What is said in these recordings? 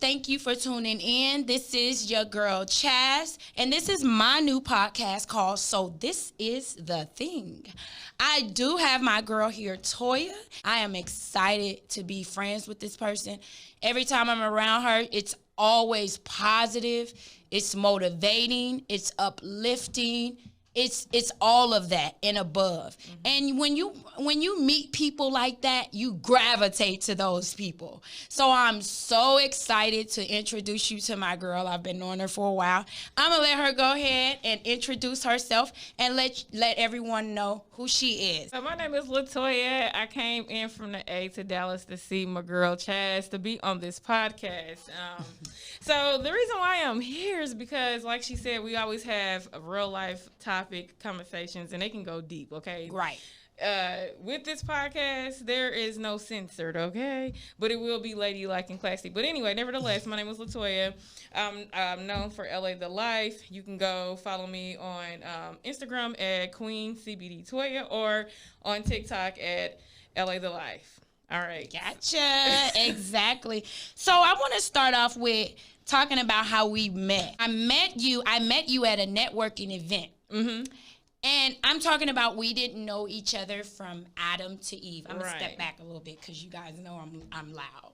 Thank you for tuning in. This is your girl, Chaz, and this is my new podcast called So This Is The Thing. I do have my girl here, Toya. I am excited to be friends with this person. Every time I'm around her, it's always positive, it's motivating, it's uplifting. It's all of that and above. Mm-hmm. And when you meet people like that, you gravitate to those people. So I'm so excited to introduce you to my girl. I've been knowing her for a while. I'm going to let her go ahead and introduce herself and let everyone know who she is. So my name is LaToya. I came in from the A to Dallas to see my girl Chaz to be on this podcast. So the reason why I'm here is because, like she said, we always have a real life topic conversations, and they can go deep, okay? Right. With this podcast, there is no censored, okay? But it will be ladylike and classy. But anyway, nevertheless, my name is LaToya. I'm known for LATHELYFE. You can go follow me on Instagram at Queen CBD Toya or on TikTok at LATHELYFE. All right. Gotcha. Exactly. So I want to start off with talking about how we met. I met you at a networking event. Mm-hmm. And I'm talking about we didn't know each other from Adam to Eve. I'm going to step back a little bit because you guys know I'm loud.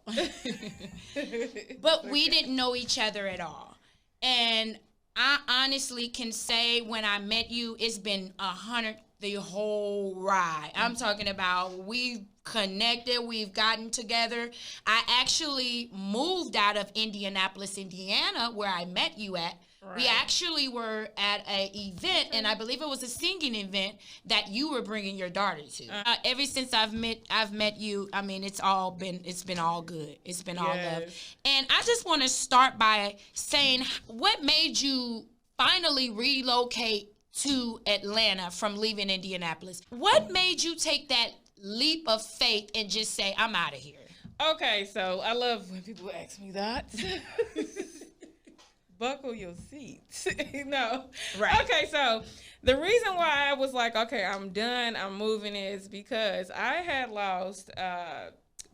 But we didn't know each other at all. And I honestly can say when I met you, it's been 100 the whole ride. I'm talking about we've connected, we've gotten together. I actually moved out of Indianapolis, Indiana, where I met you at. Right. We actually were at an event, and I believe it was a singing event that you were bringing your daughter to. Ever since I've met you, I mean, it's been all good. It's been all love. And I just want to start by saying, what made you finally relocate to Atlanta from leaving Indianapolis? What made you take that leap of faith and just say, I'm out of here? Okay, so I love when people ask me that. Buckle your seats. No. Right. Okay, so the reason why I was like, okay, I'm done, I'm moving is because I had lost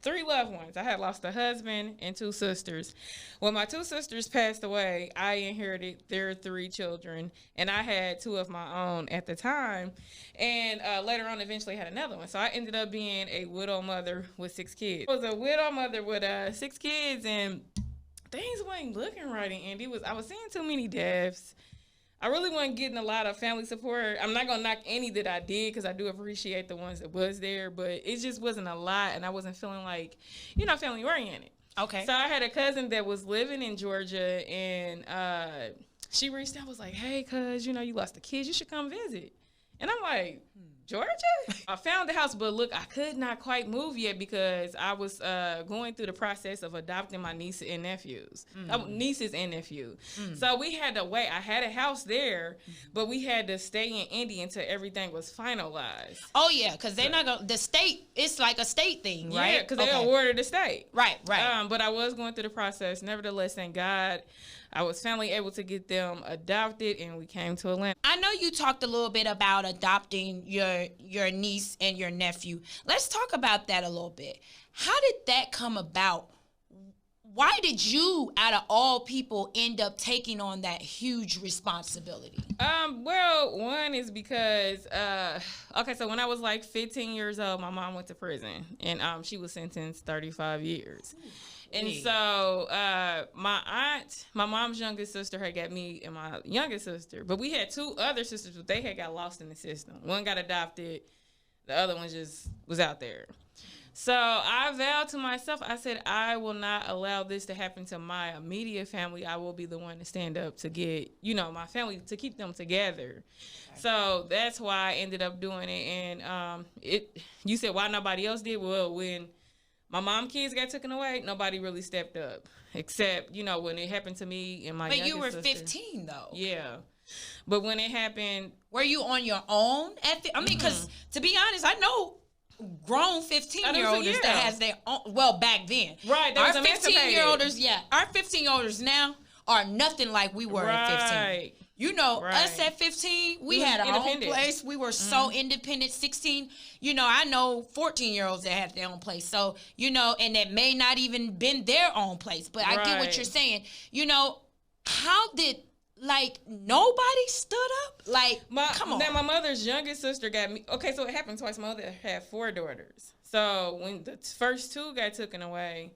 3 loved ones. I had lost a husband and 2 sisters. When my 2 sisters passed away, I inherited their 3 children, and I had 2 of my own at the time. And later on, eventually had another one. So I ended up being a widow mother with 6 kids. I was a widow mother with 6 kids, and things weren't looking right in Indy. I was seeing too many deaths. I really wasn't getting a lot of family support. I'm not going to knock any that I did because I do appreciate the ones that was there, but it just wasn't a lot, and I wasn't feeling like, family oriented. Okay. So I had a cousin that was living in Georgia, and she reached out, was like, hey, cuz, you lost the kids. You should come visit. And I'm like, Georgia? I found the house, but look, I could not quite move yet because I was going through the process of adopting my nieces and nephews. Nieces and nephew. So we had to wait. I had a house there, but we had to stay in Indy until everything was finalized. Oh, yeah, because they're not going to, the state, it's like a state thing, right? Yeah, because they awarded the state. Right. But I was going through the process. Nevertheless, thank God, I was finally able to get them adopted, and we came to Atlanta. I know you talked a little bit about adopting your niece and your nephew. Let's talk about that a little bit. How did that come about? Why did you, out of all people, end up taking on that huge responsibility? Well, one is because, so when I was like 15 years old, my mom went to prison, and she was sentenced 35 years. And so my mom's youngest sister had got me and my youngest sister. But we had 2 other sisters, but they had got lost in the system. One got adopted. The other one just was out there. So I vowed to myself, I said, I will not allow this to happen to my immediate family. I will be the one to stand up to get, my family, to keep them together. So that's why I ended up doing it. And you said why nobody else did? Well, when my mom kids got taken away, nobody really stepped up, except, when it happened to me and my youngest sister. But you were 15, though. Yeah. But when it happened... Were you on your own? Because, to be honest, I know grown 15-year-olders that has their own... Well, back then. Right. Our 15-year-olders, our 15-year-olders now are nothing like we were at 15. You know, us at 15, we had our own place. We were so independent. 16, you know, I know 14-year-olds that have their own place. So, you know, and that may not even been their own place. But I get what you're saying. You know, how did, like, nobody stood up? Like, come on. Now, my mother's youngest sister got me. Okay, so it happened twice. My mother had 4 daughters. So when the first 2 got taken away,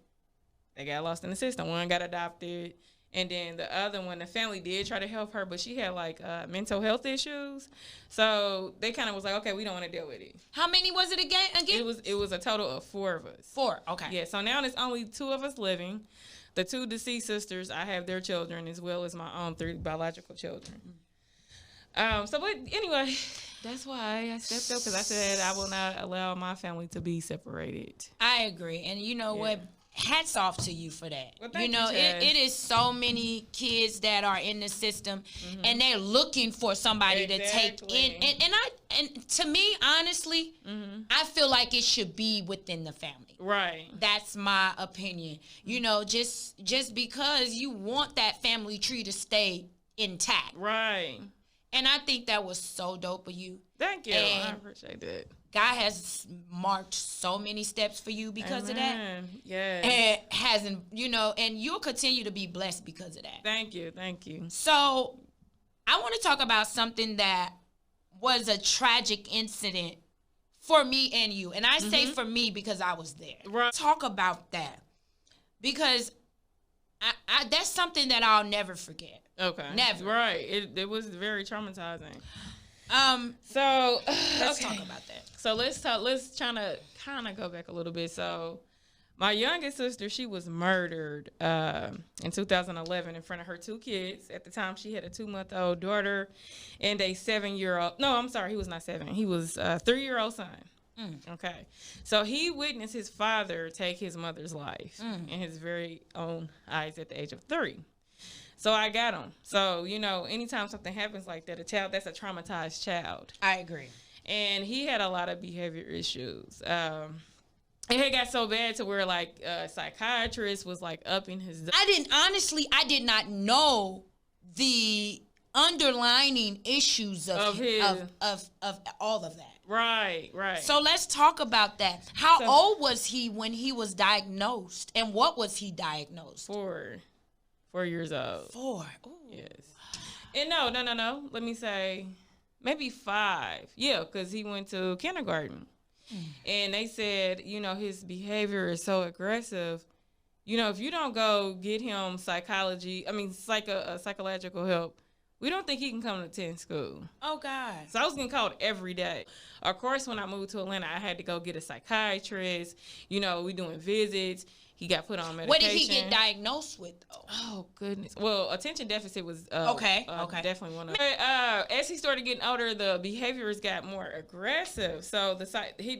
they got lost in the system. One got adopted. And then the other one, the family did try to help her, but she had, like, mental health issues. So they kind of was like, okay, we don't want to deal with it. How many was it again? It was a total of 4 of us. 4, okay. Yeah, so now there's only 2 of us living. The 2 deceased sisters, I have their children as well as my own 3 biological children. But anyway, that's why I stepped up, because I said I will not allow my family to be separated. I agree. And you know what? Hats off to you for that. Well, you know, it is so many kids that are in the system, and they're looking for somebody to take in. And to me, honestly, I feel like it should be within the family. Right. That's my opinion. You know, just because you want that family tree to stay intact. Right. And I think that was so dope of you. Thank you. I appreciate that. God has marked so many steps for you because of that. Yeah. And hasn't, you know, and you'll continue to be blessed because of that. Thank you. Thank you. So I want to talk about something that was a tragic incident for me and you. And I say for me because I was there. Right. Talk about that. Because I that's something that I'll never forget. Okay. Never. Right. It was very traumatizing. So let's talk about that. So let's try to kind of go back a little bit. So my youngest sister, she was murdered in 2011 in front of her 2 kids. At the time, she had a 2-month-old daughter and a 7-year-old. No, I'm sorry, he was not 7. He was a 3-year-old son. Okay. So he witnessed his father take his mother's life in his very own eyes at the age of 3. So I got him. So, you know, anytime something happens like that, that's a traumatized child. I agree. And he had a lot of behavior issues. And it got so bad to where, like, a psychiatrist was, like, upping his... I did not know the underlining issues of all of that. Right. So let's talk about that. How old was he when he was diagnosed? And what was he diagnosed? 4 years old. 4. Ooh. Yes. And no. Let me say maybe 5. Yeah, because he went to kindergarten. And they said, you know, his behavior is so aggressive. You know, if you don't go get him psychological help, we don't think he can come to attend school. Oh, God. So I was getting called every day. Of course, when I moved to Atlanta, I had to go get a psychiatrist. You know, we doing visits. He got put on medication. What did he get diagnosed with, though? Oh, goodness. Well, attention deficit was okay. Definitely one of them. But as he started getting older, the behaviors got more aggressive. So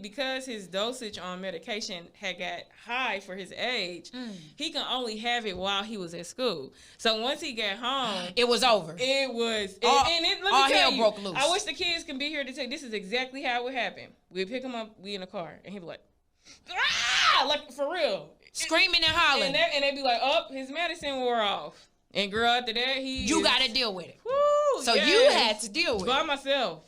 because his dosage on medication had got high for his age, he can only have it while he was at school. So once he got home, it was over. It was. All hell broke loose. I wish the kids can be here to tell you this is exactly how it would happen. We'd pick him up, we in a car, and he'd be like, ah! Like, for real. Screaming and hollering. And they'd be like, oh, his medicine wore off. And girl, after that, you got to deal with it. Woo, so you had to deal with it. By myself.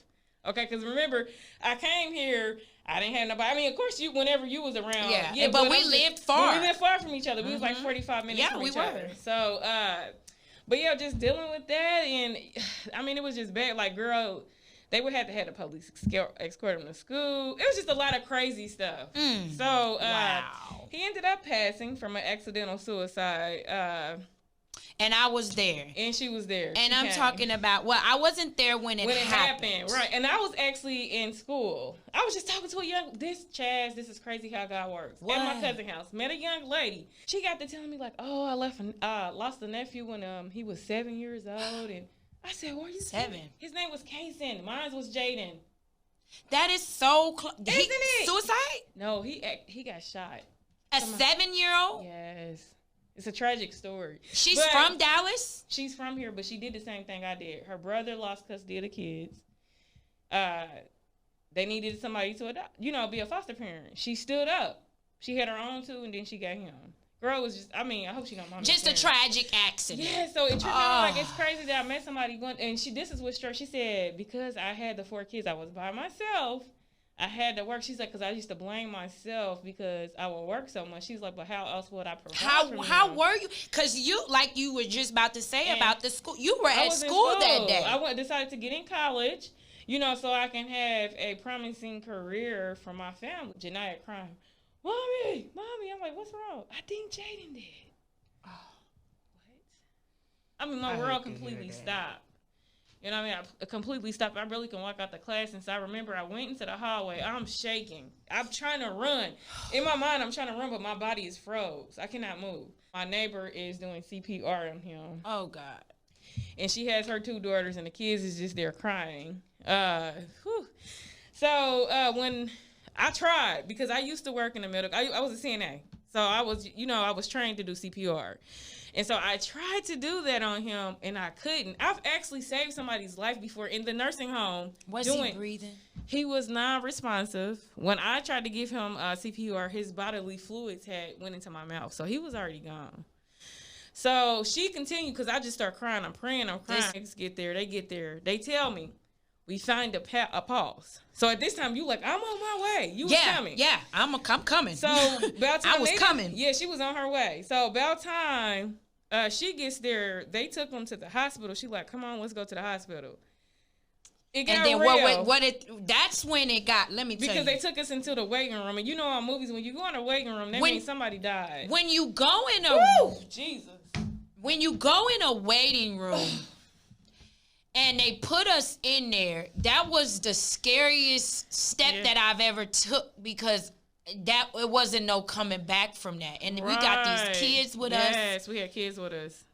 Okay, because remember, I came here, I didn't have nobody. I mean, of course, whenever you was around. Yeah, but we lived far. We lived far from each other. We was like 45 minutes from each other. So, but yeah, just dealing with that. And, I mean, it was just bad. Like, girl, they would have to have the police escort him to school. It was just a lot of crazy stuff. So, wow. He ended up passing from an accidental suicide. And I was there. And she was there. And I'm talking about, well, I wasn't there when it happened. Right. And I was actually in school. I was just talking to this is crazy how God works. What? At my cousin's house. Met a young lady. She got to telling me like, oh, I lost a nephew when he was 7 years old. And I said, where are you 7? His name was Kaysen. Mine was Jaden. That is so close. Isn't it? Suicide? No, he got shot. A 7-year-old? Yes. It's a tragic story. She's from Dallas? She's from here, but she did the same thing I did. Her brother lost custody of the kids. They needed somebody to adopt, be a foster parent. She stood up. She had her own too, and then she got him. Girl was just, I mean, I hope she don't mind. Just a tragic accident. Yeah, so it tripped me out. Like, it's crazy that I met somebody going, and this is what struck. She said, because I had the 4 kids, I was by myself. I had to work. She's like, because I used to blame myself because I would work so much. She's like, but how else would I provide for How them? were you? Because you, like you were just about to say about the school. You were at school that day. I decided to get in college, you know, so I can have a promising career for my family. Janiyah crying, Mommy. I'm like, what's wrong? I think Jaden did. Oh, what? I mean, my world completely stopped. You know what I mean? I completely stopped. I really can walk out the class. And so I remember I went into the hallway. I'm shaking. I'm trying to run. In my mind, I'm trying to run, but my body is froze. I cannot move. My neighbor is doing CPR on him. Oh, God. And she has her 2 daughters, and the kids is just there crying. So when I tried, because I used to work in the medical, I was a CNA. So I was trained to do CPR. And so I tried to do that on him, and I couldn't. I've actually saved somebody's life before in the nursing home. Was he breathing? He was non-responsive. When I tried to give him CPR, his bodily fluids went into my mouth. So he was already gone. So she continued, because I just start crying. I'm praying. They get there. They tell me, we find a pause. So at this time, you like, I'm on my way. You was coming. Yeah, I'm coming. So about time I was coming. Yeah, she was on her way. So about time she gets there, they took them to the hospital. She like, come on, let's go to the hospital. It got real. That's when it got, let me tell you. Because they took us into the waiting room. And you know in movies, when you go in a waiting room, that means somebody died. When you go in When you go in a waiting room, and they put us in there, that was the scariest step that I've ever took, because it wasn't no coming back from that. And we got these kids with us. Yes, we had kids with us.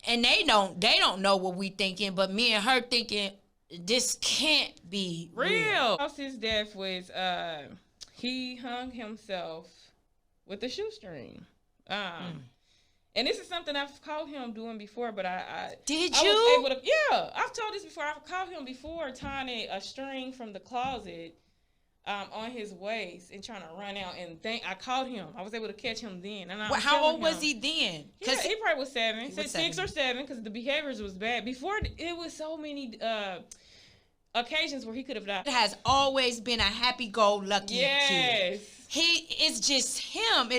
And they don't know what we thinking, but me and her thinking, this can't be real. His death was he hung himself with a shoestring. And this is something I've caught him doing before, but I was able to, I've told this before. I've caught him before tying a string from the closet on his waist and trying to run out, and I caught him. I was able to catch him then. And how old was he then? Because he probably was 7. He said 6 or 7, because the behaviors was bad. Before, it was so many occasions where he could have died. It has always been a happy-go-lucky kid. It's just him.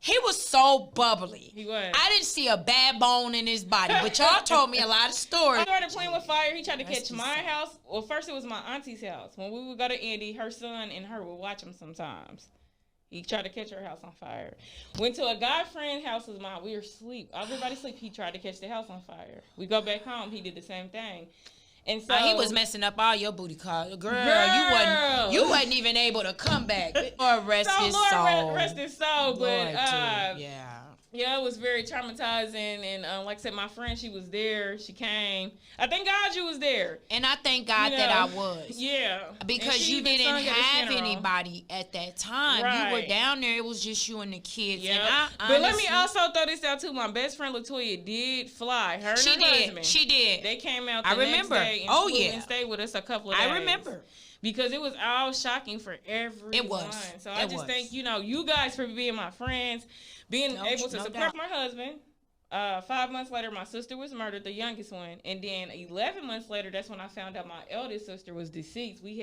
He was so bubbly. He was. I didn't see a bad bone in his body, but y'all told me a lot of stories. I started playing with fire. He tried to catch my house. Well, first it was my auntie's house. When we would go to Indy, her son and her would watch him sometimes. He tried to catch her house on fire. Went to a guy friend's house of mine. We were asleep. Everybody asleep. He tried to catch the house on fire. We go back home. He did the same thing. And so he was messing up all your booty calls. Girl, you wasn't even able to come back. Lord rest his soul. Rest his soul. But yeah, it was very traumatizing. And like I said, my friend, she was there. She came. I thank God you was there. And I thank God that I was. Yeah. Because you didn't have anybody at that time. Right. You were down there. It was just you and the kids. Yep. And but let me also throw this out too. My best friend LaToya did fly. Her and her husband. She did. They came out the next day and stayed with us a couple of days. I remember. Because it was all shocking for everyone. It was. So I just thank, you guys for being my friends, being able to support my husband. 5 months later, my sister was murdered, the youngest one. And then 11 months later, that's when I found out my eldest sister was deceased. We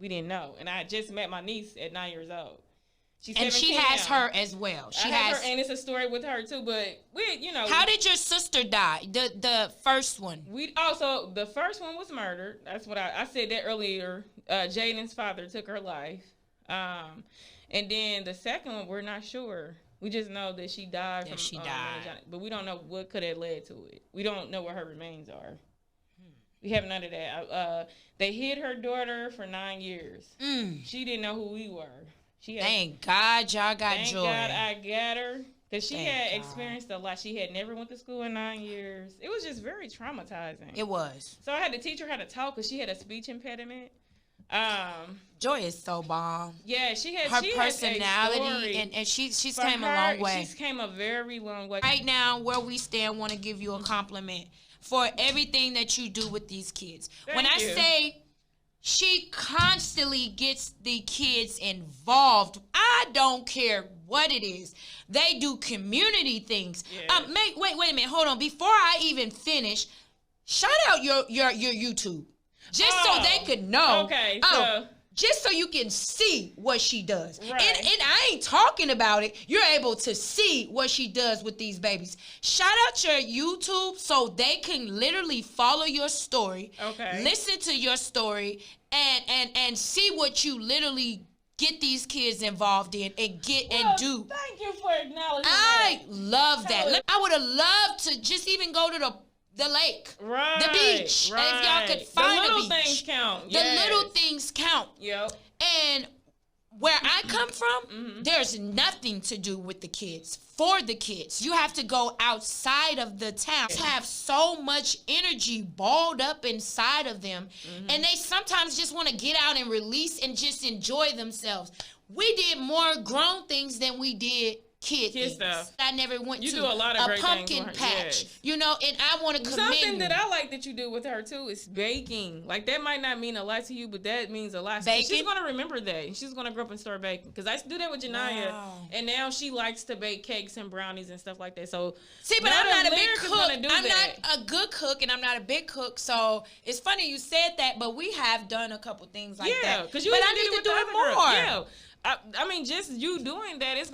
didn't know. And I just met my niece at 9 years old. And she has her as well. She has her, and it's a story with her too. But how did your sister die? The first one. So the first one was murdered. That's what I said that earlier. Jaden's father took her life. And then the second one, we're not sure. We just know that she died. She died. But we don't know what could have led to it. We don't know where her remains are. We have none of that. They hid her daughter for 9 years. She didn't know who we were. Thank God y'all got joy. Thank God I got her. Because she had experienced a lot. She had never went to school in 9 years. It was just very traumatizing. It was. So I had to teach her how to talk because she had a speech impediment. Joy is so bomb. Yeah, she had her personality, and she's came a long way. She's came a very long way. Right now, where we stand, want to give you a compliment for everything that you do with these kids. When I say She constantly gets the kids involved. I don't care what it is. They do community things. Yeah. Wait a minute. Hold on. Before I even finish, shout out your YouTube. Just so they could know. Okay. Just so you can see what she does. Right. And I ain't talking about it. You're able to see what she does with these babies. Shout out your YouTube so they can literally follow your story. Okay. Listen to your story and see what you literally get these kids involved in and do. Thank you for acknowledging I love that. I would have loved to just even go to the lake, the beach, and if y'all could find the a little beach. things count. The little things count. Yep. And where I come from, there's nothing to do with the kids, for the kids. You have to go outside of the town. Have so much energy balled up inside of them, and they sometimes just want to get out and release and just enjoy themselves. We did more grown things than we did kid stuff. I never went to do a lot of great pumpkin things patch, yes. you know, and I want to commend something that I like that you do with her too is baking. Like that might not mean a lot to you, but that means a lot. Baking? She's gonna remember that. She's gonna grow up and start baking because I used to do that with Janaya, and now she likes to bake cakes and brownies and stuff like that. So see, but I'm not a big cook. I'm not a good cook, and I'm not a big cook. So it's funny you said that, but we have done a couple things like that. Yeah, because you but I need to do it more. Yeah. I mean, just you doing that, it's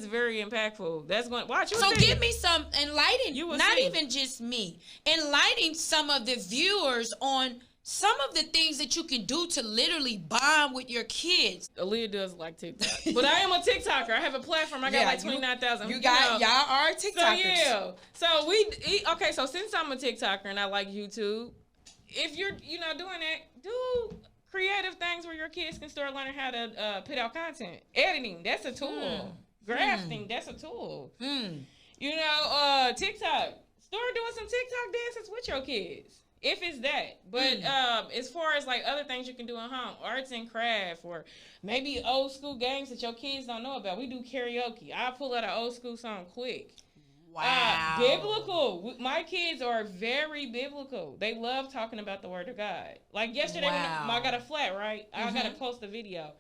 very impactful. That's going to watch you. So give me some enlightening, not see. Even just me, enlightening some of the viewers on some of the things that you can do to literally bond with your kids. Aaliyah does like TikTok, but I am a TikToker. I have a platform. I got like 29,000. Y'all are TikTokers. So since I'm a TikToker and I like YouTube, if you're doing that, do creative things where your kids can start learning how to put out content. Editing, that's a tool. Grafting, that's a tool. TikTok. Start doing some TikTok dances with your kids. If it's that. But as far as like other things you can do at home, arts and craft, or maybe old school games that your kids don't know about. We do karaoke. I pull out an old school song quick. Wow. Biblical. My kids are very biblical. They love talking about the word of God. Like yesterday when I got a flat, right? I got to post a video.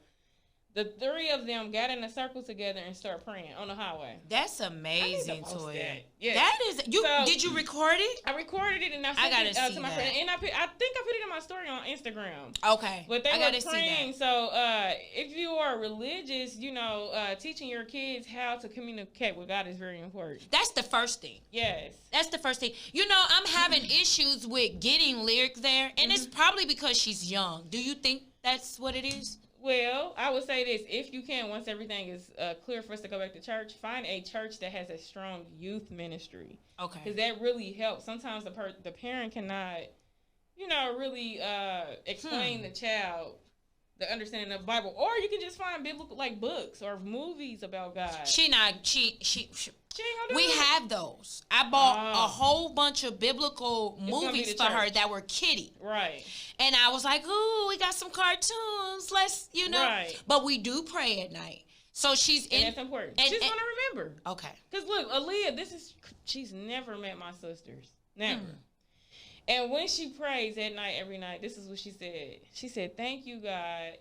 The three of them got in a circle together and start praying on the highway. That's amazing, Toya. Yeah. That is. Did you record it? I recorded it and I sent it to my friend. And I think I put it in my story on Instagram. Okay. But they were praying. So if you are religious, teaching your kids how to communicate with God is very important. That's the first thing. Yes. That's the first thing. I'm having issues with getting lyric there, and it's probably because she's young. Do you think that's what it is? Well, I would say this. If you can, once everything is clear for us to go back to church, find a church that has a strong youth ministry. Okay. Because that really helps. Sometimes the parent cannot, really explain the child the understanding of the Bible. Or you can just find biblical, like, books or movies about God. We have those. I bought a whole bunch of biblical movies for her that were kiddie. Right. And I was like, ooh, we got some cartoons. Let's, Right. But we do pray at night. So she's in. And that's important. She's going to remember. Okay. Because look, Aaliyah, she's never met my sisters. Never. And when she prays at night, every night, this is what she said. She said, thank you, God,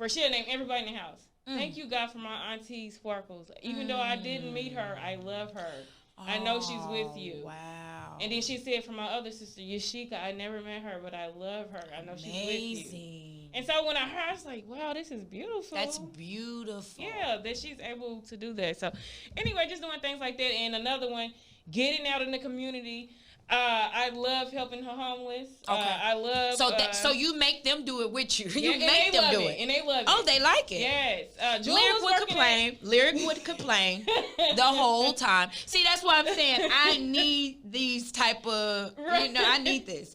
she had named everybody in the house. Thank you, God, for my auntie Sparkles. Even though I didn't meet her, I love her. I know she's with you. Wow. And then she said for my other sister, Yashika, I never met her, but I love her. I know she's with you. And so when I heard, I was like, wow, this is beautiful. That's beautiful. Yeah, that she's able to do that. So anyway, just doing things like that. And another one, getting out in the community. I love helping the homeless. Okay. I love. So you make them do it with you. You make them do it. And they love it. Oh, they like it. Yes. Lyric would complain the whole time. See, that's why I'm saying I need these type of, I need this.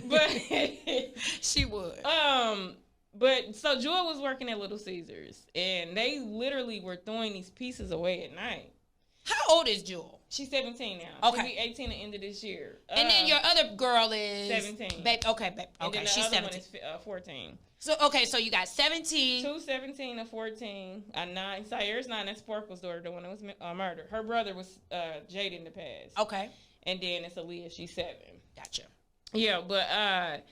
But she would. But so Joy was working at Little Caesars, and they literally were throwing these pieces away at night. How old is Jewel? She's 17 now. Okay. She'll be 18 at the end of this year. And then your other girl is 17. Okay, she's 17. One is 14. So you got 17. 2 17 and 14. 9. Sayer's 9. That's Sparkle's daughter, the one that was murdered. Her brother was Jade in the past. Okay. And then it's Aaliyah. She's 7. Gotcha. Yeah, but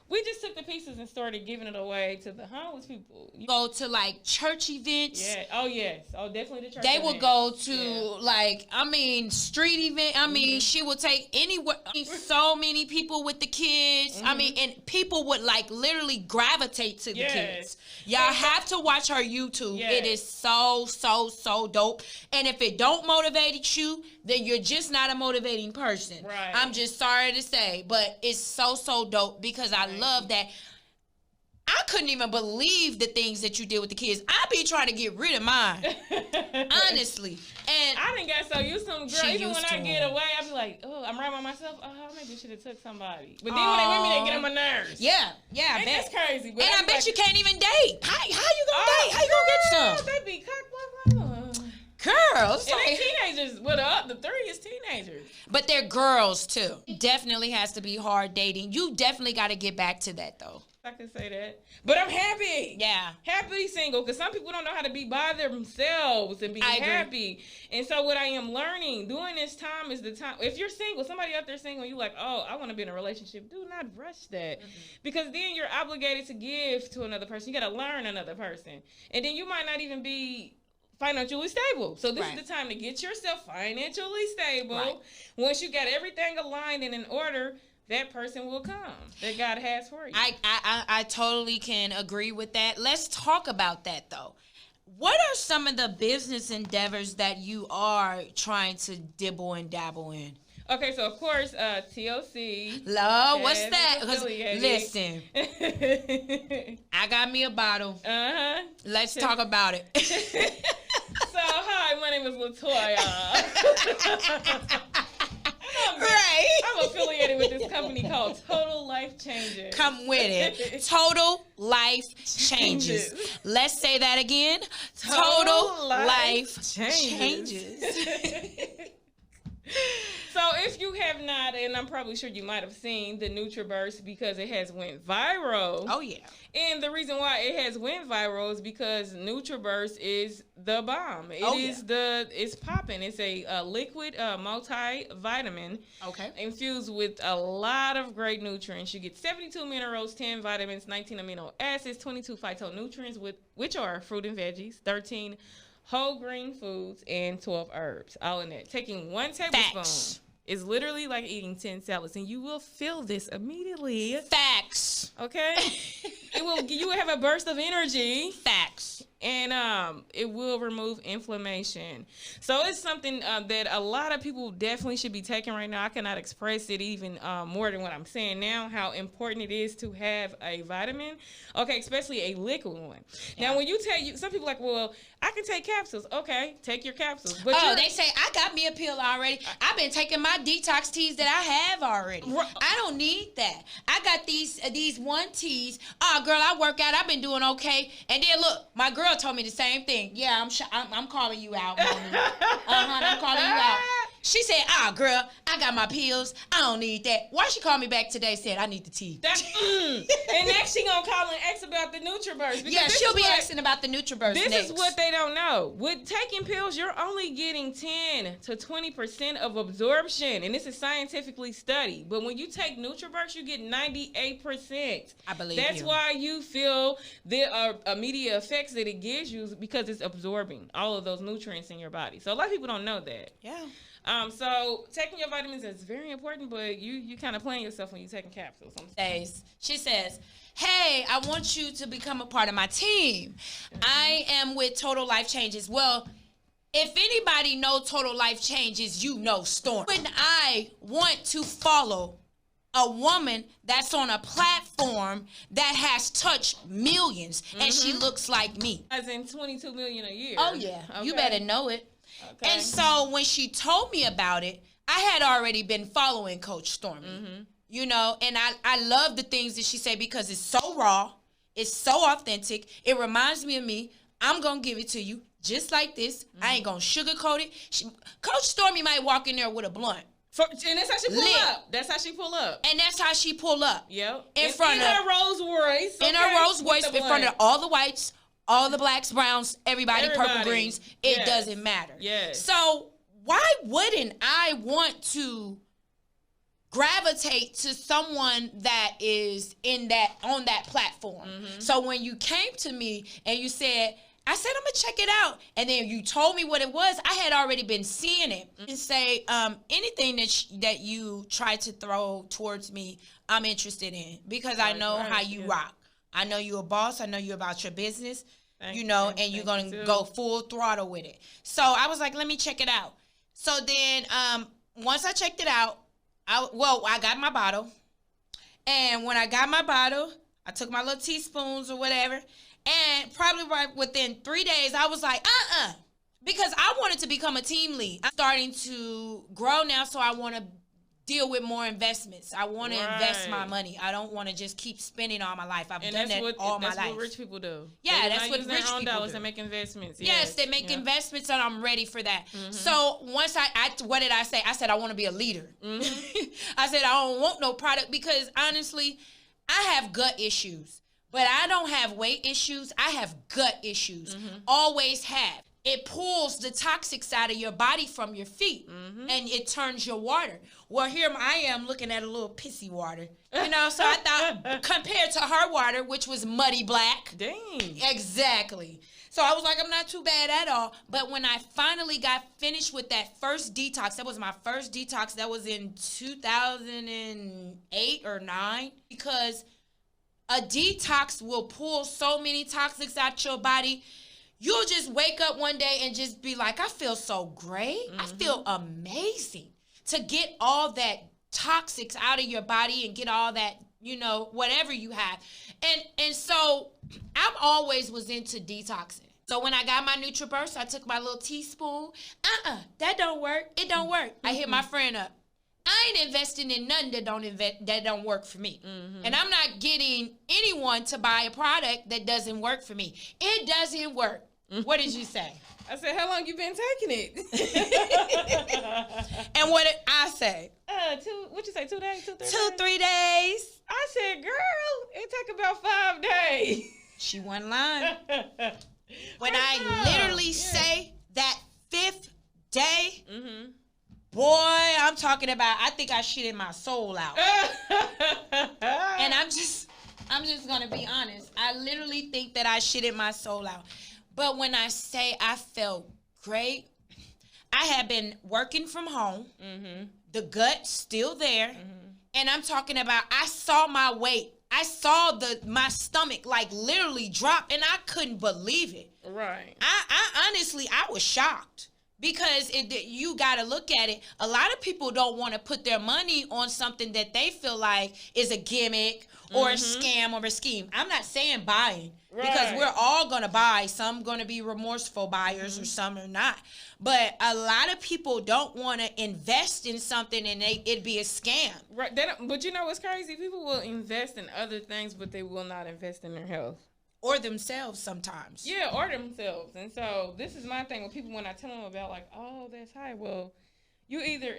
We just took the pieces and started giving it away to the homeless people. Go to like church events. Yeah. Oh yes. Oh, definitely the church. They events. would go to street event. I mean, she would take anywhere. So many people with the kids. I mean, and people would like literally gravitate to the kids. Y'all have to watch her YouTube. It is so dope. And if it don't motivate you, then you're just not a motivating person. Right. I'm just sorry to say, but it's so dope because I love that. I couldn't even believe the things that you did with the kids. I be trying to get rid of mine, honestly. And I didn't get so used to them, girl. Even when I get away, I be like, oh, I'm right by myself. Oh, maybe I should have took somebody. But then when they with me, they get on my nerves. Yeah, I bet. That's crazy. But and I bet you can't even date. How you gonna date? How you gonna get some? They be girls. And they teenagers. Well, the three is teenagers. But they're girls, too. It definitely has to be hard dating. You definitely got to get back to that, though. I can say that. But I'm happy. Yeah. Happily single. Because some people don't know how to be by themselves and be happy. And so what I am learning during this time is the time. If you're single, somebody out there single, and you're like, oh, I want to be in a relationship. Do not rush that. Because then you're obligated to give to another person. You got to learn another person. And then you might not even be financially stable. So this is the time to get yourself financially stable. Once you got everything aligned and in order, that person will come that God has for you. I totally can agree with that. Let's talk about that, though. What are some of the business endeavors that you are trying to dibble and dabble in? Okay, so of course, TLC. Love, what's that? Listen, I got me a bottle. Let's talk about it. So, hi, my name is LaToya. I'm affiliated with this company called Total Life Changes. Come with it. Total Life Changes. Let's say that again. Total Life Changes. So if you have not, and I'm probably sure you might have seen the NutriBurst because it has went viral. Oh yeah. And the reason why it has went viral is because NutriBurst is the bomb. It's popping. It's a liquid multivitamin. Okay. Infused with a lot of great nutrients. You get 72 minerals, 10 vitamins, 19 amino acids, 22 phytonutrients, which are fruit and veggies, 13 whole grain foods, and 12 herbs. All in that. Taking 1 tablespoon is literally like eating 10 salads, and you will feel this immediately. Facts. Okay? You will have a burst of energy. Facts. And it will remove inflammation. So it's something that a lot of people definitely should be taking right now. I cannot express it even more than what I'm saying now, how important it is to have a vitamin. Okay, especially a liquid one. Yeah. Now, when you take, some people are like, well, I can take capsules. Okay, take your capsules. But they say, I got me a pill already. I've been taking my detox teas that I have already. I don't need that. I got these one teas. Oh, girl, I work out. I've been doing okay. And then, look, my girl told me the same thing. Yeah, I'm calling you out, Moni. I'm calling you out. She said, girl, I got my pills. I don't need that. Why she called me back today said I need the tea? And next she gonna call and ask about the NutriBurst. Yeah, she'll be asking about the NutriBurst This next. is what they don't know. With taking pills, you're only getting 10 to 20% of absorption. And this is scientifically studied. But when you take NutriBurst, you get 98%. I believe That's why you feel the immediate effects that it gives you because it's absorbing all of those nutrients in your body. So a lot of people don't know that. Yeah. So taking your vitamins is very important, but you kind of playing yourself when you're taking capsules. She says, hey, I want you to become a part of my team. I am with Total Life Changes. Well, if anybody know Total Life Changes, you know Storm. When I want to follow a woman that's on a platform that has touched millions and she looks like me. As in 22 million a year. Oh, yeah. Okay. You better know it. Okay. And so when she told me about it, I had already been following Coach Stormy, you know, and I love the things that she said because it's so raw. It's so authentic. It reminds me of me. I'm going to give it to you just like this. I ain't going to sugarcoat it. Coach Stormy might walk in there with a blunt. And that's how she pull up. That's how she pull up. And that's how she pull up. Yep. In her Rolls Royce. In her Rolls Royce, in front of all the whites, all the blacks, browns, everybody, purple, greens. It doesn't matter. Yes. So why wouldn't I want to gravitate to someone that is on that platform. So when you came to me and you said, I said, I'm going to check it out. And then you told me what it was. I had already been seeing it. And say, anything that you try to throw towards me, I'm interested in. Because I know how you rock. I know you're a boss. I know you're about your business. And you're going to go full throttle with it. So I was like, let me check it out. So then once I checked it out, I got my bottle. And when I got my bottle, I took my little teaspoons or whatever. And probably right within 3 days, I was like, because I wanted to become a team lead. I'm starting to grow now, so I want to deal with more investments. I want to invest my money. I don't want to just keep spending all my life. I've done that all my life. That's what rich people do. Yeah, that's what rich people do. They make investments. Yes, they make investments, and I'm ready for that. So once what did I say? I said I want to be a leader. I said I don't want no product because honestly, I have gut issues. But I don't have weight issues. I have gut issues. Always have. It pulls the toxics out of your body from your feet, and it turns your water. Well, here I am looking at a little pissy water. So I thought compared to her water, which was muddy black. Dang. Exactly. So I was like, I'm not too bad at all. But when I finally got finished with that first detox, that was my first detox. That was in 2008 or 9, because a detox will pull so many toxics out your body. You'll just wake up one day and just be like, I feel so great. I feel amazing. To get all that toxics out of your body and get all that, whatever you have. And so I'm always was into detoxing. So when I got my NutriBurst, I took my little teaspoon. That don't work. It don't work. I hit my friend up. I ain't investing in nothing that don't work for me. And I'm not getting anyone to buy a product that doesn't work for me. It doesn't work. What did you say? I said, how long you been taking it? And what did I say? What'd you say, 2 days? 2, 3 days? 2, 3 days. I said, girl, it take about 5 days. She wasn't lying. When I literally say that 5th day, boy, I'm talking about, I think I shitted my soul out. And I'm just going to be honest. I literally think that I shitted my soul out. But when I say I felt great, I had been working from home. The gut's still there. And I'm talking about, I saw my weight. I saw my stomach like literally drop, and I couldn't believe it. Right. I honestly, I was shocked. Because you got to look at it. A lot of people don't want to put their money on something that they feel like is a gimmick or a scam or a scheme. I'm not saying buying. Because we're all going to buy. Some going to be remorseful buyers or some are not. But a lot of people don't want to invest in something and it'd be a scam. Right. But you know what's crazy? People will invest in other things, but they will not invest in their health. Or themselves sometimes. Yeah, or themselves. And so this is my thing with people when I tell them about like, oh, that's high. Well, you either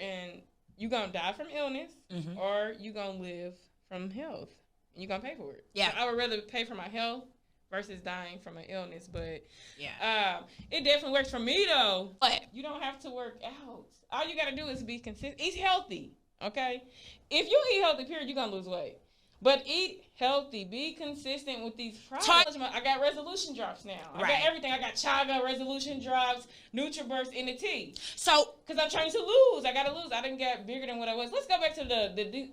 you're going to die from illness or you're going to live from health. And you're going to pay for it. Yeah. So I would rather pay for my health versus dying from an illness. But it definitely works for me, though. But you don't have to work out. All you got to do is be consistent. Eat healthy, okay? If you eat healthy, period, you're going to lose weight. But eat healthy. Be consistent with these products. I got resolution drops now. I got everything. I got chaga, resolution drops, NutriBurst, and the tea. So, because I'm trying to lose. I got to lose. I didn't get bigger than what I was. Let's go back to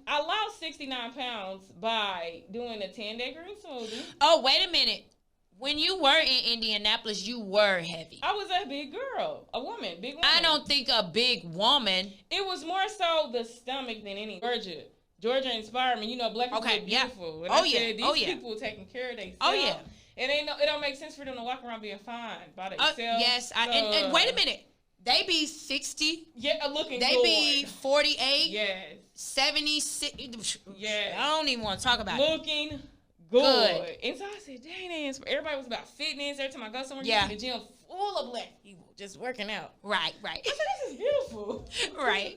I lost 69 pounds by doing a 10-day green smoothie. Oh, wait a minute. When you were in Indianapolis, you were heavy. I was a big girl. A woman. Big woman. I don't think a big woman. It was more so the stomach than any. Georgia inspired me. You know, black people are beautiful. And I said, these people taking care of themselves. Oh, yeah. And it don't make sense for them to walk around being fine by themselves. Yes. And wait a minute. They be 60. Yeah, looking They good. be 48. Yes. 76. Yes. I don't even want to talk about looking good. And so I said, dang, everybody was about fitness. Every time I go somewhere, you see the gym full of black people just working out. Right. I said, this is beautiful. Right.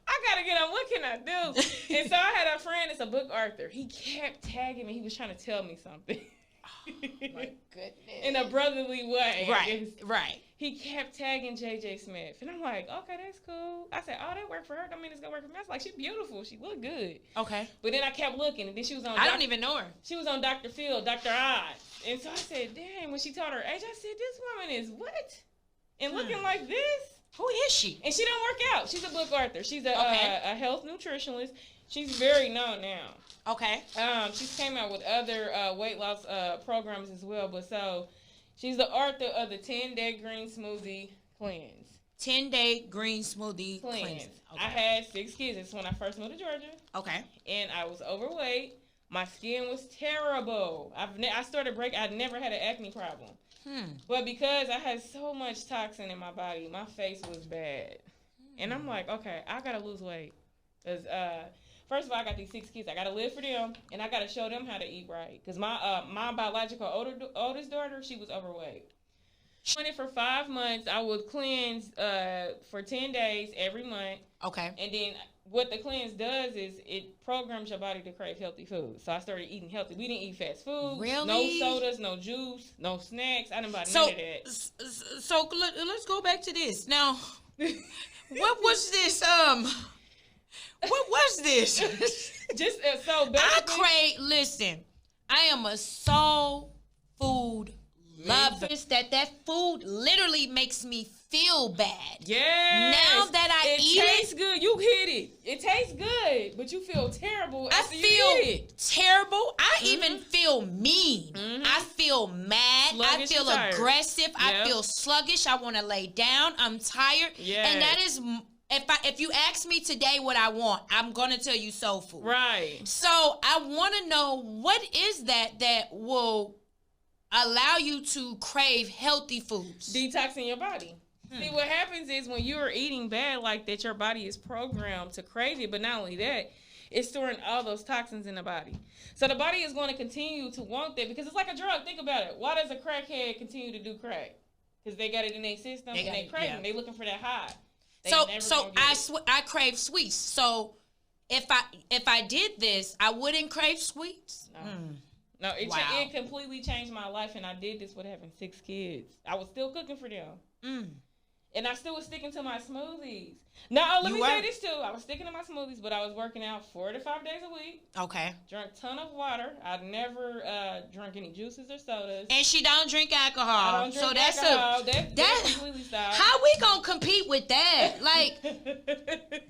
I gotta get on. What can I do? And so I had a friend that's a book author. He kept tagging me. He was trying to tell me something. My goodness. In a brotherly way. Right. He kept tagging JJ Smith. And I'm like, okay, that's cool. I said, oh, that worked for her. Don't mean it's going to work for me. I was like, she's beautiful. She looked good. Okay. But then I kept looking. And then she was on... I don't even know her. She was on Dr. Phil, Dr. Oz. And so I said, damn, when she told her age, I said, this woman is what? And looking like this? Who is she? And she don't work out. She's a book author. She's a health nutritionist. She's very known now. Okay. She's came out with other weight loss programs as well. But so... She's the author of the 10-Day Green Smoothie Cleanse. 10-Day Green Smoothie Cleanse. Okay. I had 6 kids. It's when I first moved to Georgia. Okay. And I was overweight. My skin was terrible. I started breaking. I never had an acne problem. But because I had so much toxin in my body, my face was bad. And I'm like, okay, I got to lose weight. Because first of all, I got these 6 kids. I got to live for them, and I got to show them how to eat right. Because my biological oldest daughter, she was overweight. Doing it for 5 months. I would cleanse for 10 days every month. Okay. And then what the cleanse does is it programs your body to crave healthy food. So I started eating healthy. We didn't eat fast food. Really? No sodas, no juice, no snacks. I didn't buy none of that. So let's go back to this. Now, what was this? What was this? Just so basically, listen, I am a soul food lover. It's that food literally makes me feel bad. Yes. Now that I eat it. It tastes good. You hit it. It tastes good, but you feel terrible after you eat it. Terrible. I even feel mean. I feel mad. Sluggish, I feel aggressive. Yep. I feel sluggish. I want to lay down. I'm tired. Yes. And that is... If you ask me today what I want, I'm gonna tell you soul food. Right. So I want to know what is that will allow you to crave healthy foods. Detoxing your body. See, what happens is when you are eating bad like that, your body is programmed to crave it. But not only that, it's storing all those toxins in the body. So the body is going to continue to want that because it's like a drug. Think about it. Why does a crackhead continue to do crack? Because they got it in their system and they craving. They looking for that high. So I crave sweets. So if I did this, I wouldn't crave sweets. No, it completely changed my life, and I did this with having 6 kids. I was still cooking for them, and I still was sticking to my smoothies. Now, let me say this too: I was sticking to my smoothies, but I was working out 4 to 5 days a week. Okay. Drank a ton of water. I never drank any juices or sodas. And she don't drink alcohol. I don't drink alcohol. That's completely stopped. How we gonna compete with that? Like,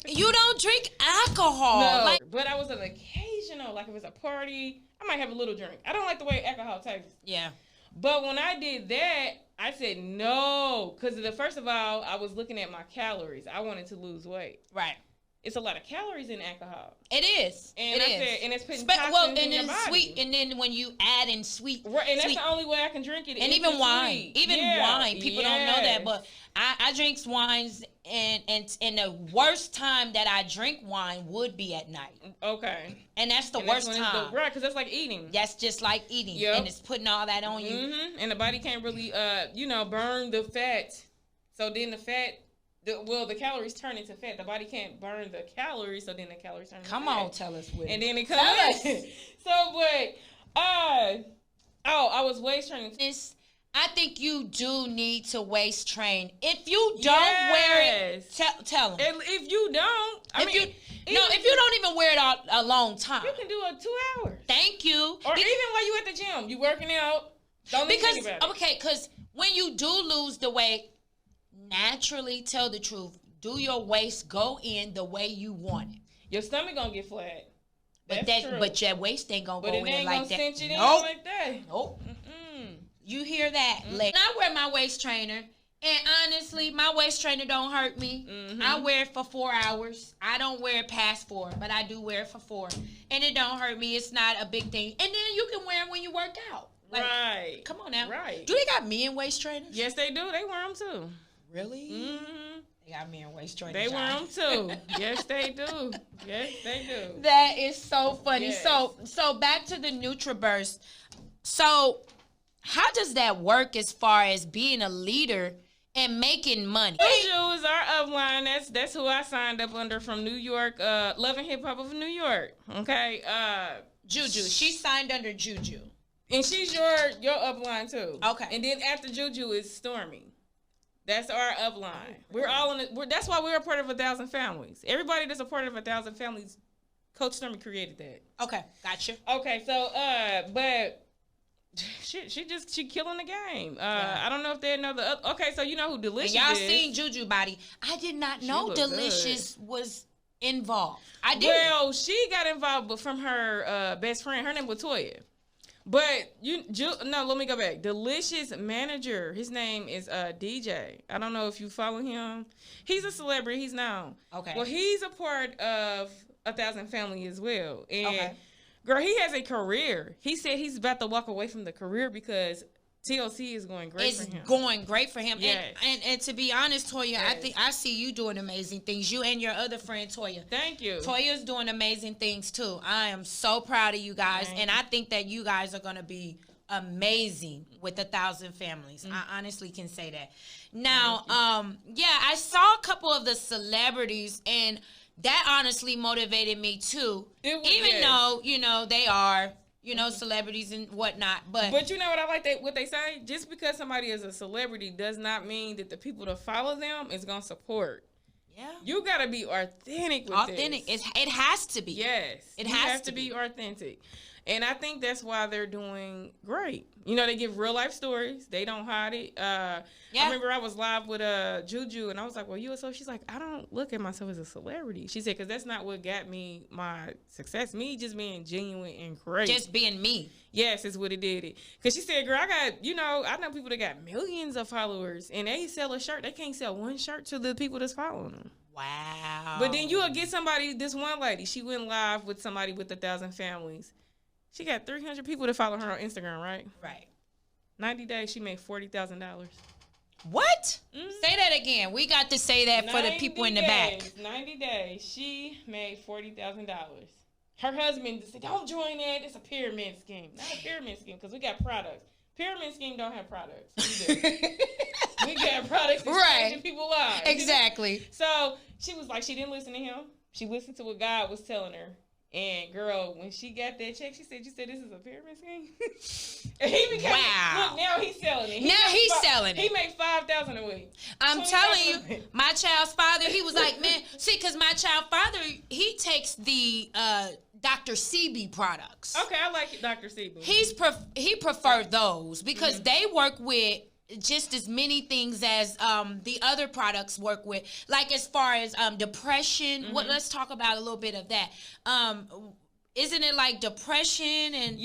you don't drink alcohol. No, but I was an occasional, like if it's a party, I might have a little drink. I don't like the way alcohol tastes. Yeah. But when I did that, I said no, because first of all, I was looking at my calories. I wanted to lose weight. Right. It's a lot of calories in alcohol. It is. And and it's putting toxins in your body. Sweet, and then when you add in sweet, right, and that's the only way I can drink it. And even wine, wine. People don't know that, but I drink wines, and the worst time that I drink wine would be at night. Okay. And that's the worst time. Right, because that's like eating. That's just like eating, and it's putting all that on you. And the body can't really, burn the fat. So then the fat. The calories turn into fat. The body can't burn the calories, so then the calories turn into fat. Come on, tell us what. And then it comes in. I was waist training. I think you do need to waist train. If you don't wear it, tell them. If you don't, if you don't even wear it a long time. You can do it 2 hours. Thank you. Or even while you at the gym, you working out. Don't even think about it. Okay, because when you do lose the weight, naturally, tell the truth. Do your waist go in the way you want it? Your stomach gonna get flat. But your waist ain't gonna go in like that. But it ain't gonna cinch it in like that. Nope. You hear that, lady? I wear my waist trainer, and honestly, my waist trainer don't hurt me. I wear it for 4 hours. I don't wear it past 4, but I do wear it for 4, and it don't hurt me. It's not a big thing. And then you can wear it when you work out. Right. Come on now. Right. Do they got men waist trainers? Yes, they do. They wear them too. Really? They got men waist trainers. They wear them too. Yes, they do. Yes, they do. That is so funny. Yes. So back to the NutriBurst. So how does that work as far as being a leader and making money? Juju is our upline. That's who I signed up under from New York. Love and Hip Hop of New York. Okay. Juju. She signed under Juju. And she's your upline too. Okay. And then after Juju is Stormy. That's our upline. We're all in it. That's why we're a part of 1,000 Families. Everybody that's a part of 1,000 Families, Coach Stormy created that. Okay, gotcha. Okay, so but she killing the game. I don't know if they know the. Okay, so you know who Delicious and y'all is. Seen Juju body. I did not know Delicious was involved. I did. Well, she got involved, but from her best friend. Her name was Toya. But let me go back. Delicious manager, his name is DJ. I don't know if you follow him. He's a celebrity. He's known. Okay. Well, he's a part of 1,000 Family as well. And girl, he has a career. He said he's about to walk away from the career because TLC is going great for him. It's going great for him. Yes. And to be honest, Toya, yes. I see you doing amazing things. You and your other friend, Toya. Thank you. Toya's doing amazing things, too. I am so proud of you guys. And I think that you guys are going to be amazing with 1,000 Families. I honestly can say that. Now, I saw a couple of the celebrities, and that honestly motivated me, too. Even though, they are... celebrities and whatnot, but you know what I like what they say? Just because somebody is a celebrity does not mean that the people that follow them is gonna support. Yeah, you gotta be authentic with this. It has to be. Yes, it has to be authentic, and I think that's why they're doing great. They give real life stories. They don't hide it. I remember I was live with Juju, and I was like, "Well, she's like, I don't look at myself as a celebrity." She said, "Because that's not what got me my success. Me just being genuine and great, just being me." Yes, is what it did. Because she said, "Girl, I got I know people that got millions of followers, and they sell a shirt. They can't sell one shirt to the people that's following them." Wow. But then you'll get somebody. This one lady, she went live with somebody with 1,000 Families. She got 300 people that follow her on Instagram, right? Right. 90 days, she made $40,000. What? Mm-hmm. Say that again. We got to say that for the people in the back. 90 days, she made $40,000. Her husband said, "Don't join that. It's a pyramid scheme." Not a pyramid scheme, because we got products. Pyramid scheme don't have products. We got products that's changing people's lives. Exactly. So she was like, she didn't listen to him. She listened to what God was telling her. And girl, when she got that check, she said, "You said this is a pyramid scheme?" And he became, look, now he's selling it. He made $5,000 a week. I'm telling you, my child's father, he was like, man, see, because my child's father, he takes the Dr. CB products. Okay, I like it, Dr. CB. He preferred those because they work with just as many things as the other products work with, like as far as depression. Let's talk about a little bit of that. Isn't it like depression and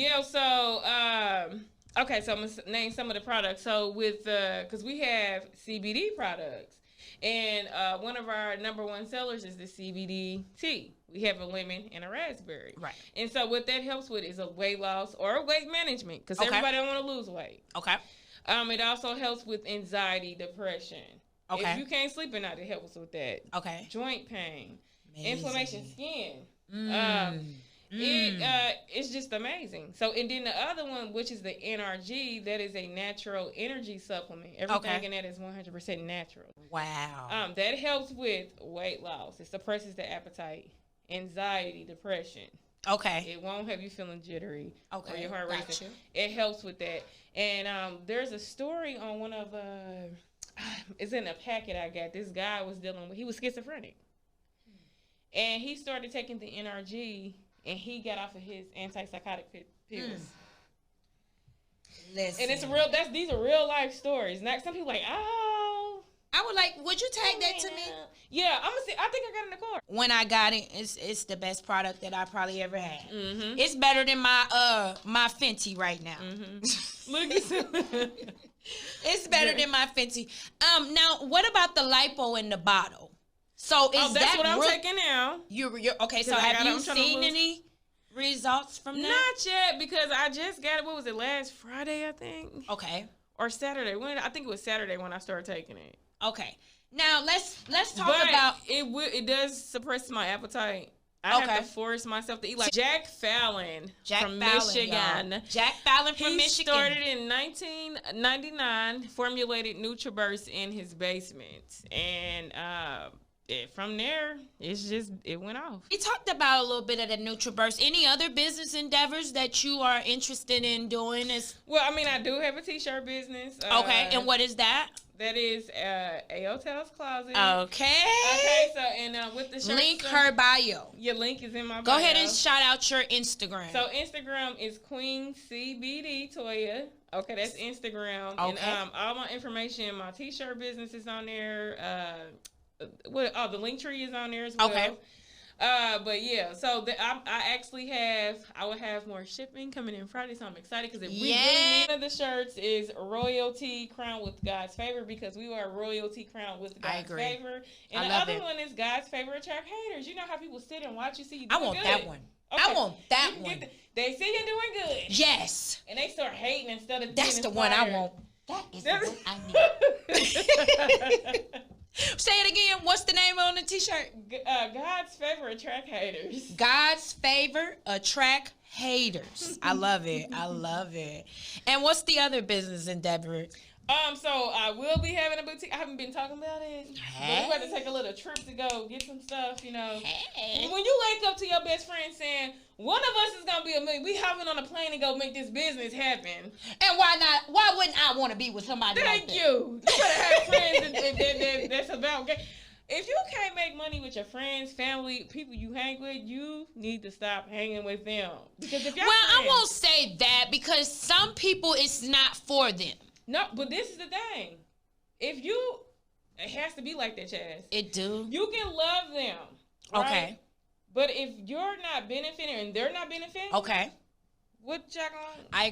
okay, so I'm gonna name some of the products. So with because we have CBD products, and one of our number one sellers is the CBD tea. We have a lemon and a raspberry. Right. And so what that helps with is a weight loss or weight management, because everybody don't want to lose weight. Okay. It also helps with anxiety, depression. Okay. If you can't sleep at night, it helps with that. Okay. Joint pain, inflammation, skin. It's just amazing. So, and then the other one, which is the NRG, that is a natural energy supplement. Everything in that is 100% natural. Wow. That helps with weight loss. It suppresses the appetite, anxiety, depression. Okay. It won't have you feeling jittery. Okay. Or your heart racing. It helps with that. And there's a story on one of it's in a packet I got. This guy was dealing with, he was schizophrenic. And he started taking the NRG, and he got off of his antipsychotic pills. Listen. And it's these are real life stories. Not some people like, oh. I would like, would you take that to me? Yeah, I'm gonna see. I think I got it in the car. When I got it, it's the best product that I probably ever had. Mm-hmm. It's better than my Fenty right now. Mm-hmm. Look at it's better than my Fenty. Now what about the lipo in the bottle? So that's what I'm taking now. You're okay. So have you seen any results from that? Not yet, because I just got it. What was it, last Friday? I think. Okay. Or Saturday. I think it was Saturday when I started taking it. Okay. Now let's talk about it. It does suppress my appetite. I have to force myself to eat. Like Jack Fallon from Michigan. Y'all. Jack Fallon from Michigan. He started in 1999, formulated NutriBurst in his basement, and from there, it went off. We talked about a little bit of the NutriBurst. Any other business endeavors that you are interested in doing? Well, I mean, I do have a t-shirt business. Okay, and what is that? That is a Hotel's Closet. Okay. Okay, so, and with the shirt. Link her bio. Your link is in my bio. Go ahead and shout out your Instagram. So, Instagram is Queen CBD Toya. Okay, that's Instagram. Okay. And all my information, my t-shirt business is on there. The link tree is on there as well. Okay. But yeah, so I will have more shipping coming in Friday, so I'm excited because we really one of the shirts is royalty crowned with God's favor, because we are royalty crowned with God's favor. And the other one is God's favor attract haters. You know how people sit and watch you see you doing good? I want that one. Okay. I want that one. They see you doing good. Yes. And they start hating instead of That's the one I want. That is the one I need. Say it again. What's the name on the t-shirt? God's favor attract haters. God's favor attract haters. I love it. I love it. And what's the other business endeavor? So I will be having a boutique. I haven't been talking about it. But we have to take a little trip to go get some stuff, you know. Hey. When you wake up to your best friend saying, one of us is going to be a million, we hopping on a plane and go make this business happen. And why not? Why wouldn't I want to be with somebody like that? Thank you. You better have friends that's about if you can't make money with your friends, family, people you hang with, you need to stop hanging with them. Because if I won't say that, because some people, it's not for them. No, but this is the thing. It has to be like that, Chaz. It do. You can love them. Right? Okay. But if you're not benefiting and they're not benefiting, okay, what y'all going? I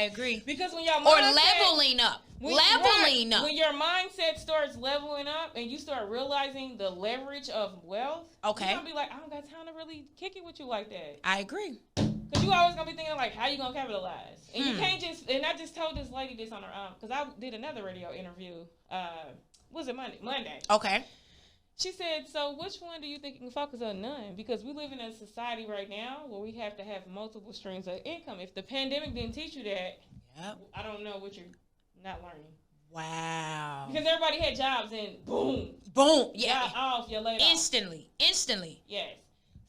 agree. Because when your leveling up. When your mindset starts leveling up and you start realizing the leverage of wealth, okay, you're gonna be like, I don't got time to really kick it with you like that. I agree. Because you always gonna be thinking like, how you gonna capitalize? And you can't just. And I just told this lady this on her own, because I did another radio interview. Was it Monday? Okay. She said, so which one do you think you can focus on? None. Because we live in a society right now where we have to have multiple streams of income. If the pandemic didn't teach you that, I don't know what you're not learning. Wow. Because everybody had jobs and boom. Yeah. You're laid off. Instantly. Yes.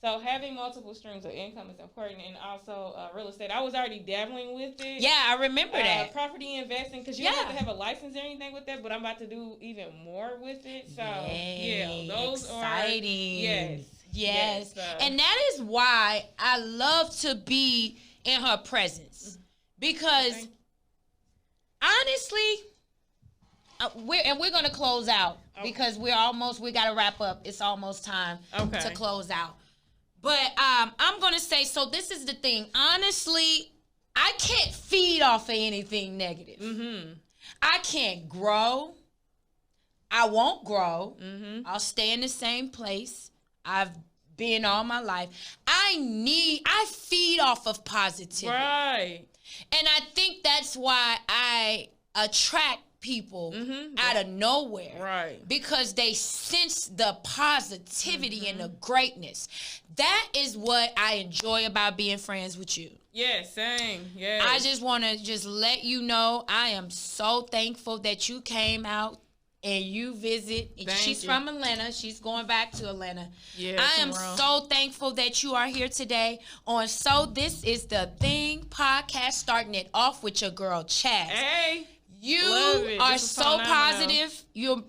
So having multiple streams of income is important, and also real estate. I was already dabbling with it. Yeah, I remember that. Property investing, because you don't have to have a license or anything with that, but I'm about to do even more with it. So, those exciting. Are... Yes. And that is why I love to be in her presence. Because, honestly, we're going to close out. Okay. Because we got to wrap up. It's almost time to close out. But I'm going to say, so this is the thing. Honestly, I can't feed off of anything negative. Mm-hmm. I can't grow. I won't grow. Mm-hmm. I'll stay in the same place I've been all my life. I feed off of positivity. Right. And I think that's why I attract people out of nowhere, right? Because they sense the positivity and the greatness. That is what I enjoy about being friends with you. Yeah, same. Yeah. I just want to let you know I am so thankful that you came out and you visit. She's from Atlanta. She's going back to Atlanta. Yeah, I am so thankful that you are here today on So This Is The Thing podcast, starting it off with your girl Chaz. Hey. You are so positive. You're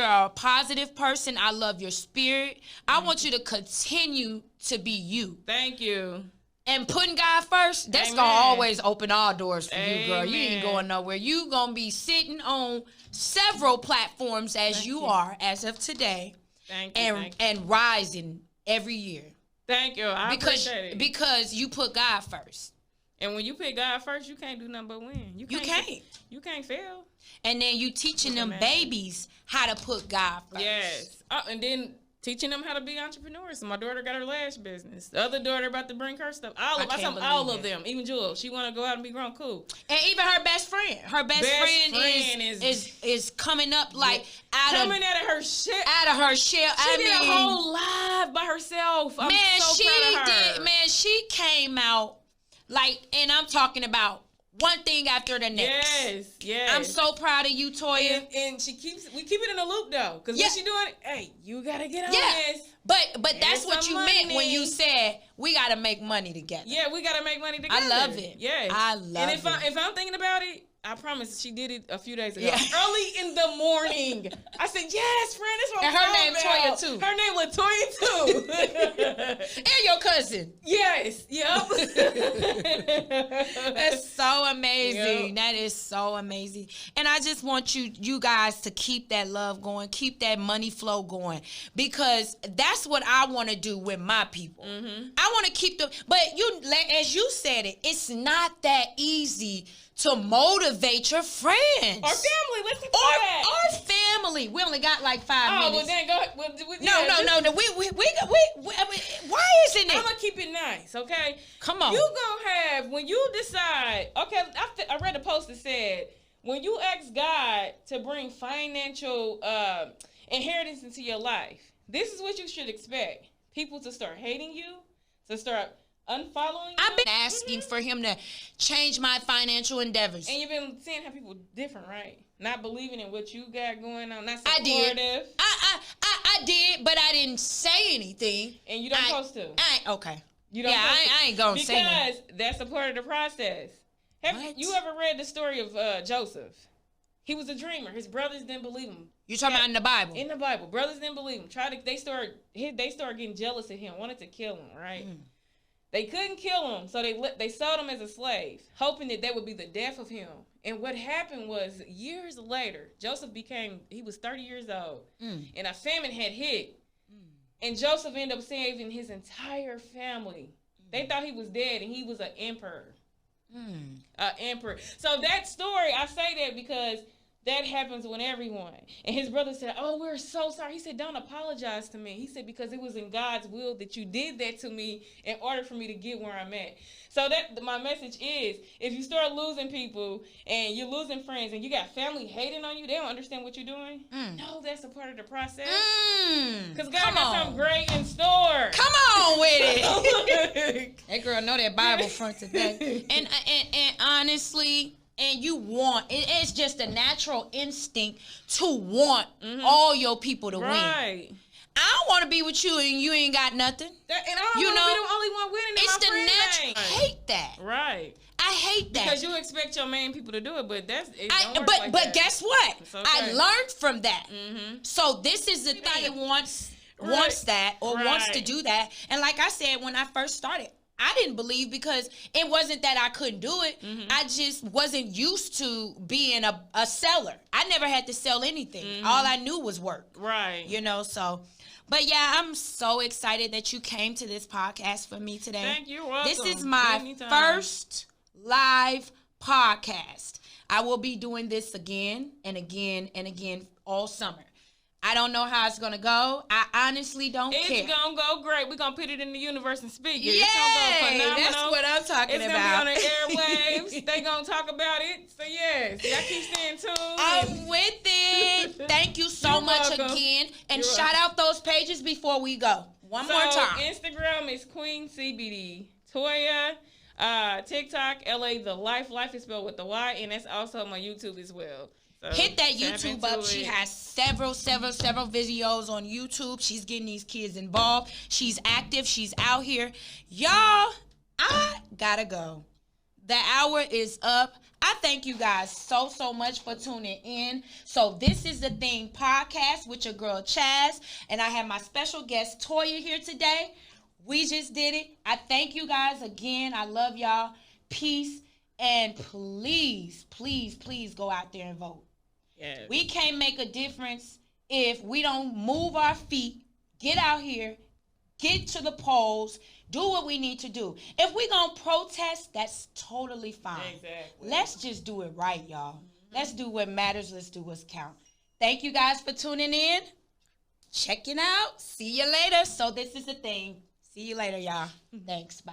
a positive person. I love your spirit. I want you to continue to be you. Thank you. And putting God first, that's going to always open all doors for you, girl. You ain't going nowhere. You going to be sitting on several platforms as you are as of today. Thank you. And rising every year. Thank you. I appreciate it. Because you put God first. And when you put God first, you can't do nothing but win. You can't fail. And then you teaching them babies how to put God first. Yes. And then teaching them how to be entrepreneurs. So my daughter got her lash business. The other daughter about to bring her stuff. All of them. Even Jewel. She want to go out and be grown cool. And even her best friend. Her best friend is coming up like out of her shell. She did a whole live by herself. I'm so proud of her. Man, she came out. Like, and I'm talking about One thing after the next. Yes. I'm so proud of you, Toya. And we keep it in the loop though, because when she doing it, hey, you gotta get on this. But that's what you meant when you said we gotta make money together. Yeah, we gotta make money together. I love it. Yes. I love it. And if I'm thinking about it, I promise she did it a few days ago. Yeah. Early in the morning. I said, yes, friend, that's what I'm talking about. And her name Toya, too. Her name Latoya, too. And your cousin. Yes. Yep. That's so amazing. Yep. That is so amazing. And I just want you guys to keep that love going, keep that money flow going, because that's what I want to do with my people. Mm-hmm. I want to keep but as you said it, it's not that easy to motivate your friends. Or family. Let's talk about that. Or family. We only got like 5 minutes. Oh, well then go ahead. No. Why isn't it? I'm going to keep it nice, okay? Come on. You going to have, when you decide, okay, I read a post that said, when you ask God to bring financial inheritance into your life, this is what you should expect. People to start hating you, to start unfollowing you. I've been asking for him to change my financial endeavors. And you've been seeing how people different, right? Not believing in what you got going on. Not supportive. I did, but I didn't say anything. And you don't supposed to. Okay. You don't I ain't gonna say that. Because that's a part of the process. Have you ever read the story of Joseph? He was a dreamer. His brothers didn't believe him. You talking about in the Bible? In the Bible. Brothers didn't believe him. They started getting jealous of him, wanted to kill him, right? Mm. They couldn't kill him, so they sold him as a slave, hoping that would be the death of him. And what happened was, years later, Joseph he was 30 years old, and a famine had hit. And Joseph ended up saving his entire family. They thought he was dead, and he was an emperor. Emperor. So that story, I say that because that happens with everyone. And his brother said, oh, we're so sorry. He said, don't apologize to me. He said, because it was in God's will that you did that to me in order for me to get where I'm at. So that my message is, if you start losing people and you're losing friends and you got family hating on you, they don't understand what you're doing. No, that's a part of the process. Because God got something great in store. Come on with it. That girl know that Bible front today. And honestly, and you want, it's just a natural instinct to want all your people to win. I don't want to be with you and you ain't got nothing. And I don't want to be the only one winning in my friend thing. I hate that. Right. I hate that. Because you expect your main people to do it, but but guess what? Okay. I learned from that. So this is the thing that wants that or wants to do that. And like I said, when I first started, I didn't believe because it wasn't that I couldn't do it. I just wasn't used to being a seller. I never had to sell anything. All I knew was work. Right. So. But yeah, I'm so excited that you came to this podcast for me today. Thank you. Welcome. This is my first live podcast. I will be doing this again and again and again all summer. I don't know how it's going to go. I honestly don't care. It's going to go great. We're going to put it in the universe and speak it. Yeah, it's going to go phenomenal. That's what I'm talking about. It's going to be on the airwaves. They're going to talk about it. So, yes, y'all keep staying tuned. I'm with it. Thank you so much again. And shout out those pages before we go. One more time. Instagram is Queen CBD. Toya. TikTok, LATHELYFE. Life is spelled with the Y. And that's also my YouTube as well. So hit that YouTube up. She has several videos on YouTube. She's getting these kids involved. She's active. She's out here. Y'all, I gotta go. The hour is up. I thank you guys so much for tuning in. So this is the Thing podcast with your girl Chaz. And I have my special guest Toya here today. We just did it. I thank you guys again. I love y'all. Peace. And please go out there and vote. Yes. We can't make a difference if we don't move our feet, get out here, get to the polls, do what we need to do. If we're going to protest, that's totally fine. Exactly. Let's just do it right, y'all. Let's do what matters. Let's do what's count. Thank you guys for tuning in. Checking out. See you later. So this is the thing. See you later, y'all. Thanks. Bye.